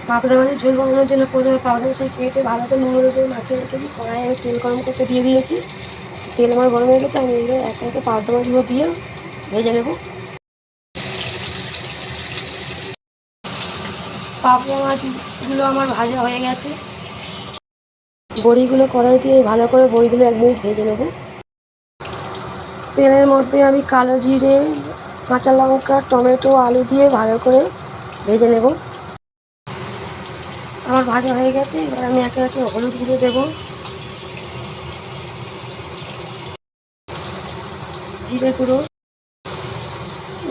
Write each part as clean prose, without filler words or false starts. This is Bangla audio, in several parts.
পাবদা মাছের ঝোল বানানোর জন্য প্রথমে পাবদা মাছটা কেটে ভালো করে নুন হলুদ দিয়ে মাখিয়ে রেখে দিই। কড়াইয়ে আমি তেল গরম করতে দিয়ে দিয়েছি। তেল আমার গরম হয়ে গেছে, আমি এগুলো একে একে পাবদা মাছগুলো দিয়ে ভেজে নেব। পাবদা মাছগুলো আমার ভাজা হয়ে গেছে। বড়িগুলো কড়াই দিয়ে ভালো করে বড়িগুলো 1 মিনিট ভেজে নেব। তেলের মধ্যে আমি কালো জিরে, কাঁচা লঙ্কা, টমেটো, আলু দিয়ে ভালো করে ভেজে নেব। আমার ভাজা হয়ে গেছে। এবার আমি একে একে হলুদ গুঁড়ো দেবো, জিরে গুঁড়ো,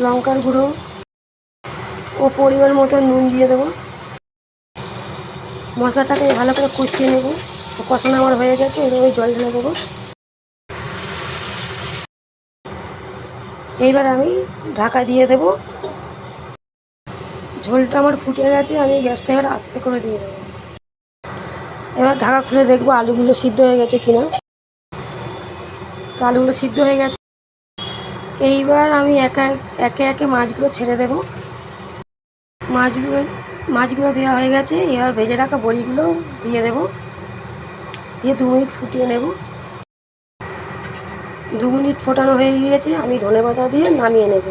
লঙ্কার গুঁড়ো ও পরিমাণ মতো নুন দিয়ে দেবো। মশলাটাকে ভালো করে কষিয়ে নেব। কষানো আমার হয়ে গেছে, এবার জল ঢেলে দেবো। এইবার আমি ঢাকা দিয়ে দেব। ঝোলটা আমার ফুটে গেছে, আমি গ্যাসটা এবার আস্তে করে দিয়ে দেবো। এবার ঢাকা খুলে দেখবো আলুগুলো সিদ্ধ হয়ে গেছে কিনা। তো আলুগুলো সিদ্ধ হয়ে গেছে। এইবার আমি একে একে মাছগুলো ছেড়ে দেব। মাছগুলো দেওয়া হয়ে গেছে। এবার ভেজে রাখা বড়িগুলো দিয়ে দেব, দিয়ে 2 মিনিট ফুটিয়ে নেব। 2 মিনিট ফোটানো হয়ে গিয়েছে, আমি ধনেপাতা দিয়ে নামিয়ে নেব।